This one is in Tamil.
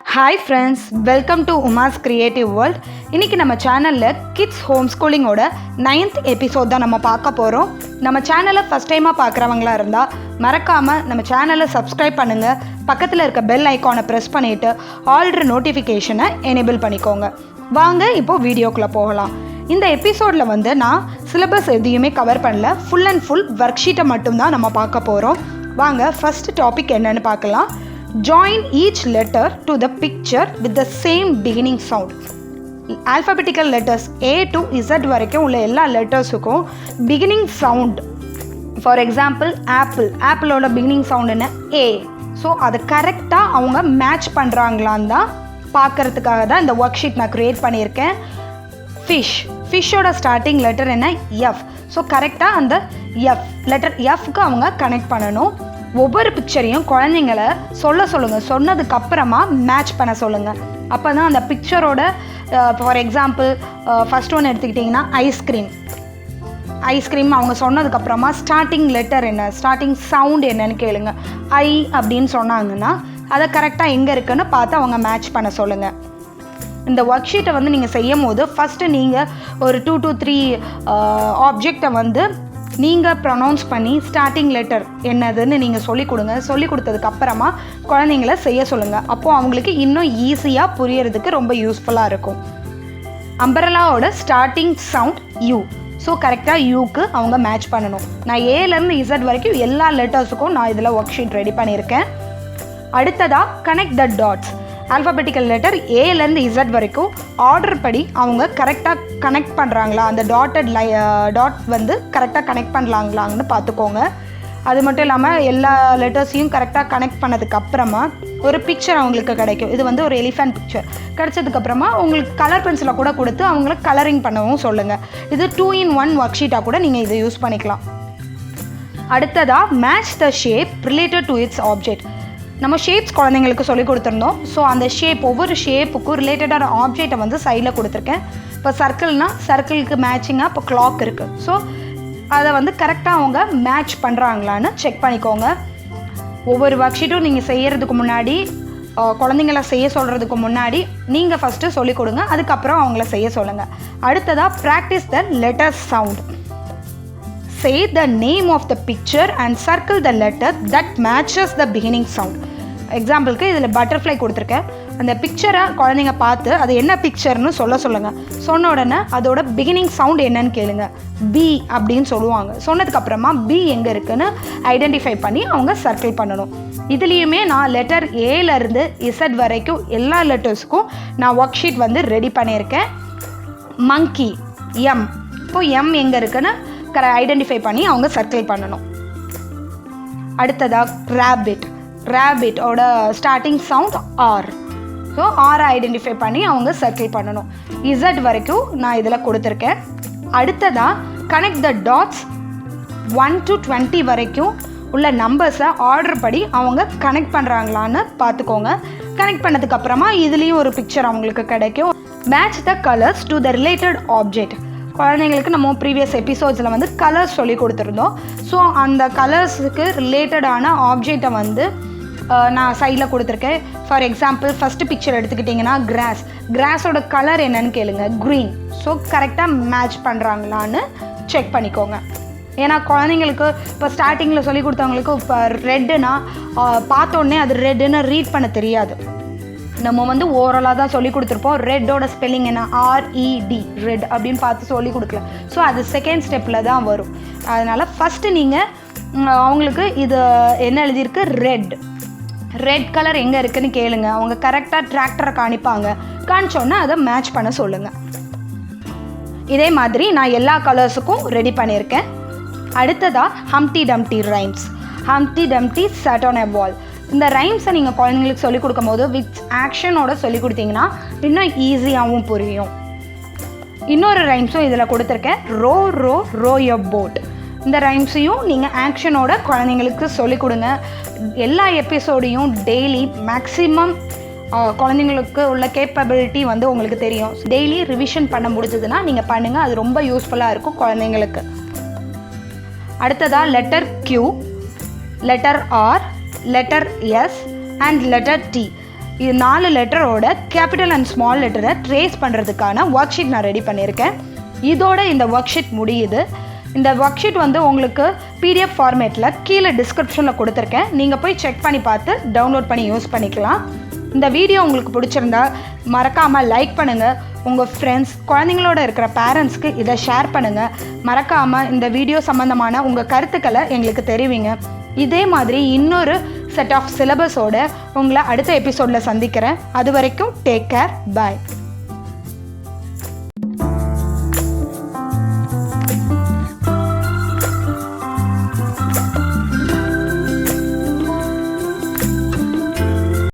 Hi friends, welcome to Uma's Creative World. இன்னைக்கு நம்ம சேனல்ல Kids Homeschooling ஓட 9th எபிசோட் தான் நம்ம பார்க்க போறோம். நம்ம சேனலை ஃபர்ஸ்ட் டைமா பார்க்குறவங்களா இருந்தா மறக்காம நம்ம சேனலை சப்ஸ்கிரைப் பண்ணுங்க. பக்கத்துல இருக்க பெல் ஐகானை பிரஸ் பண்ணிட்டு ஆல்ரெடி நோட்டிஃபிகேஷனை எனேபிள் பண்ணிக்கோங்க. வாங்க இப்போ வீடியோக்குள்ள போகலாம். இந்த எபிசோடில் வந்து நான் சிலபஸ் எதையுமே கவர் பண்ணல, ஃபுல் அண்ட் ஃபுல் ஒர்க் ஷீட்டை மட்டும்தான் நம்ம பார்க்க போகிறோம். வாங்க ஃபர்ஸ்ட் டாபிக் என்னன்னு பார்க்கலாம். Join each letter to the picture with the same beginning sound. Alphabetical letters A to Z வரைக்கும் உள்ள எல்லா லெட்டர்ஸுக்கும் பிகினிங் சவுண்ட். ஃபார் எக்ஸாம்பிள் ஆப்பிளோட பிகினிங் சவுண்ட் என்ன? A. ஸோ அதை கரெக்டாக அவங்க மேட்ச் பண்ணுறாங்களான்னு தான் பார்க்குறதுக்காக தான் இந்த ஒர்க் ஷீட் நான் க்ரியேட் பண்ணியிருக்கேன். ஃபிஷ்ஷோட ஸ்டார்டிங் லெட்டர் என்ன? F. ஸோ கரெக்டாக அந்த லெட்டர் Fக்கு அவங்க கனெக்ட் பண்ணணும். ஒவ்வொரு பிக்சரையும் குழந்தைங்களை சொல்லுங்கள், சொன்னதுக்கப்புறமா மேட்ச் பண்ண சொல்லுங்கள். அப்போ தான் அந்த பிக்சரோட ஃபார் எக்ஸாம்பிள் ஃபஸ்ட் ஒன்று எடுத்துக்கிட்டிங்கன்னா ஐஸ்கிரீம் அவங்க சொன்னதுக்கப்புறமா ஸ்டார்டிங் லெட்டர் என்ன, ஸ்டார்டிங் சவுண்ட் என்னன்னு கேளுங்க. ஐ அப்படின்னு சொன்னாங்கன்னா அதை கரெக்டாக எங்கே இருக்குன்னு பார்த்து அவங்க மேட்ச் பண்ண சொல்லுங்கள். இந்த ஒர்க் ஷீட்டை வந்து நீங்கள் செய்யும் போது ஃபஸ்ட்டு நீங்கள் ஒரு 2 to 3 ஆப்ஜெக்டை வந்து நீங்கள் ப்ரொனவுன்ஸ் பண்ணி ஸ்டார்டிங் லெட்டர் என்னதுன்னு நீங்கள் சொல்லிக் கொடுங்க. சொல்லி கொடுத்ததுக்கப்புறமா குழந்தைங்கள செய்ய சொல்லுங்கள். அப்போது அவங்களுக்கு இன்னும் ஈஸியாக புரியறதுக்கு ரொம்ப யூஸ்ஃபுல்லாக இருக்கும். அம்பரலாவோட ஸ்டார்டிங் சவுண்ட் யூ. ஸோ கரெக்டாக யூக்கு அவங்க மேட்ச் பண்ணணும். நான் ஏலேருந்து இசட் வரைக்கும் எல்லா லெட்டர்ஸுக்கும் நான் இதில் ஒர்க் ஷீட் ரெடி பண்ணியிருக்கேன். அடுத்ததாக connect the dots. Alphabetical letter ஏலேருந்து இசட் வரைக்கும் ஆர்டர் படி அவங்க கரெக்டாக கனெக்ட் பண்ணுறாங்களா, அந்த டாட் வந்து கரெக்டாக கனெக்ட் பண்ணலாங்களான்னு பார்த்துக்கோங்க. அது மட்டும் இல்லாமல் எல்லா லெட்டர்ஸையும் கரெக்டாக கனெக்ட் பண்ணதுக்கப்புறமா ஒரு பிக்சர் அவங்களுக்கு கிடைக்கும். இது வந்து ஒரு எலிஃபென்ட் பிக்சர் கிடைச்சதுக்கப்புறமா உங்களுக்கு கலர் பென்சிலை கூட கொடுத்து அவங்கள கலரிங் பண்ணவும் சொல்லுங்கள். இது 2-in-1 ஒர்க் ஷீட்டாக கூட நீங்கள் இதை யூஸ் பண்ணிக்கலாம். அடுத்ததாக match the shape related to it's object. நம்ம ஷேப்ஸ் குழந்தைங்களுக்கு சொல்லி கொடுத்துருந்தோம். ஸோ அந்த ஒவ்வொரு ஷேப்புக்கும் ரிலேட்டடான ஆப்ஜெக்டை வந்து சைடில் கொடுத்துருக்கேன். இப்போ சர்க்கிளுக்கு மேட்சிங்காக இப்போ கிளாக் இருக்குது. ஸோ அதை வந்து கரெக்டாக அவங்க மேட்ச் பண்ணுறாங்களான்னு செக் பண்ணிக்கோங்க. ஒவ்வொரு ஒர்க் ஷீட்டும் நீங்கள் செய்கிறதுக்கு முன்னாடி, குழந்தைங்கள செய்ய சொல்கிறதுக்கு முன்னாடி நீங்கள் ஃபஸ்ட்டு சொல்லிக் கொடுங்க. அதுக்கப்புறம் அவங்கள செய்ய சொல்லுங்கள். அடுத்ததாக practice the letter sound. Say the name of the picture and circle the letter that matches the beginning sound. எக்ஸாம்பிளுக்கு இதில் பட்டர்ஃப்ளை கொடுத்துருக்கேன். அந்த பிக்சரை குழந்தைங்க பார்த்து அது என்ன பிக்சர்னு சொல்லுங்கள். சொன்ன உடனே அதோட பிகினிங் சவுண்ட் என்னன்னு கேளுங்க. பி அப்படின்னு சொல்லுவாங்க. சொன்னதுக்கப்புறமா பி எங்கே இருக்குன்னு ஐடென்டிஃபை பண்ணி அவங்க சர்க்கிள் பண்ணணும். இதுலேயுமே நான் லெட்டர் ஏலேருந்து இசட் வரைக்கும் எல்லா லெட்டர்ஸுக்கும் நான் ஒர்க் ஷீட் வந்து ரெடி பண்ணியிருக்கேன். மங்கி எம். இப்போ எம் எங்கே இருக்குன்னு ஐடென்டிஃபை பண்ணி அவங்க சர்க்கிள் பண்ணணும். அடுத்ததாக ரேபிட்டோட ஸ்டார்டிங் சவுண்ட் ஆர். ஸோ ஆரை ஐடென்டிஃபை பண்ணி அவங்க சர்க்கிள் பண்ணணும். இசட் வரைக்கும் நான் இதில் கொடுத்துருக்கேன். அடுத்ததாக கனெக்ட் த டாட்ஸ் 1 to 20 வரைக்கும் உள்ள நம்பர்ஸை ஆர்டர் படி அவங்க கனெக்ட் பண்ணுறாங்களான்னு பார்த்துக்கோங்க. கனெக்ட் பண்ணதுக்கப்புறமா இதுலேயும் ஒரு பிக்சர் அவங்களுக்கு கிடைக்கும். Match the colours to the related object. குழந்தைங்களுக்கு நம்ம ப்ரீவியஸ் எபிசோட்ஸில் வந்து கலர்ஸ் சொல்லி கொடுத்துருந்தோம். ஸோ அந்த கலர்ஸுக்கு ரிலேட்டடான ஆப்ஜெக்டை வந்து நான் சைடில் கொடுத்துருக்கேன். ஃபார் எக்ஸாம்பிள் ஃபஸ்ட்டு பிக்சர் எடுத்துக்கிட்டிங்கன்னா கிராஸோட கலர் என்னன்னு கேளுங்க. க்ரீன். ஸோ கரெக்டாக மேட்ச் பண்ணுறாங்களான்னு செக் பண்ணிக்கோங்க. ஏன்னா குழந்தைங்களுக்கு இப்போ ஸ்டார்டிங்கில் சொல்லி கொடுத்தவங்களுக்கு இப்போ ரெட்டுனா பார்த்தோன்னே அது ரெட்டுன்னு ரீட் பண்ண தெரியாது. நம்ம வந்து ஓரலாக தான் சொல்லி கொடுத்துருப்போம். ரெட்டோட ஸ்பெல்லிங் என்ன? RED, ரெட் அப்படின்னு பார்த்து சொல்லி கொடுக்கல. ஸோ அது செகண்ட் ஸ்டெப்பில் தான் வரும். அதனால் ஃபஸ்ட்டு நீங்கள் அவங்களுக்கு இது என்ன எழுதியிருக்கு? ரெட் கலர் எங்கே இருக்குதுன்னு கேளுங்க. அவங்க கரெக்டாக டிராக்டரை காணிச்சோன்னா அதை மேட்ச் பண்ண சொல்லுங்கள். இதே மாதிரி நான் எல்லா கலர்ஸுக்கும் ரெடி பண்ணியிருக்கேன். அடுத்ததாக ஹம்டி டம்டி rhymes. ஹம்டி டம்டி sat on a wall. இந்த ரைம்ஸை நீங்கள் குழந்தைங்களுக்கு சொல்லிக் கொடுக்கும் போது வித் ஆக்ஷனோட சொல்லிக் கொடுத்தீங்கன்னா இன்னும் ஈஸியாகவும் புரியும். இன்னொரு ரைம்ஸும் இதில் கொடுத்துருக்கேன். Row your boat. இந்த ரைம்ஸையும் நீங்கள் ஆக்ஷனோட குழந்தைங்களுக்கு சொல்லிக் கொடுங்க. எல்லா எபிசோடையும் டெய்லி மேக்ஸிமம் குழந்தைங்களுக்கு உள்ள கேப்பபிலிட்டி வந்து உங்களுக்கு தெரியும். டெய்லி ரிவிஷன் பண்ண முடிஞ்சதுன்னா நீங்கள் பண்ணுங்கள். அது ரொம்ப யூஸ்ஃபுல்லாக இருக்கும் குழந்தைங்களுக்கு. அடுத்ததாக letter Q, letter R, letter S and letter T. இது 4 லெட்டரோட கேபிட்டல் அண்ட் ஸ்மால் லெட்டரை ட்ரேஸ் பண்ணுறதுக்கான ஒர்க் ஷீட் நான் ரெடி பண்ணியிருக்கேன். இதோட இந்த ஒர்க் ஷீட் முடியுது. இந்த ஒர்க் ஷீட் வந்து உங்களுக்கு பிடிஎஃப் ஃபார்மேட்டில் கீழே டிஸ்கிரிப்ஷனில் கொடுத்துருக்கேன். நீங்கள் போய் செக் பண்ணி பார்த்து டவுன்லோட் பண்ணி யூஸ் பண்ணிக்கலாம். இந்த வீடியோ உங்களுக்கு பிடிச்சிருந்தா மறக்காமல் லைக் பண்ணுங்கள். உங்கள் ஃப்ரெண்ட்ஸ், குழந்தைங்களோட இருக்கிற பேரண்ட்ஸ்க்கு இதை ஷேர் பண்ணுங்கள். மறக்காமல் இந்த வீடியோ சம்மந்தமான உங்கள் கருத்துக்களை எங்களுக்கு தெரிவிங்க. இதே மாதிரி இன்னொரு செட் ஆஃப் சிலபஸோடு உங்களை அடுத்த எபிசோடில் சந்திக்கிறேன். அது வரைக்கும் டேக் கேர், பாய்.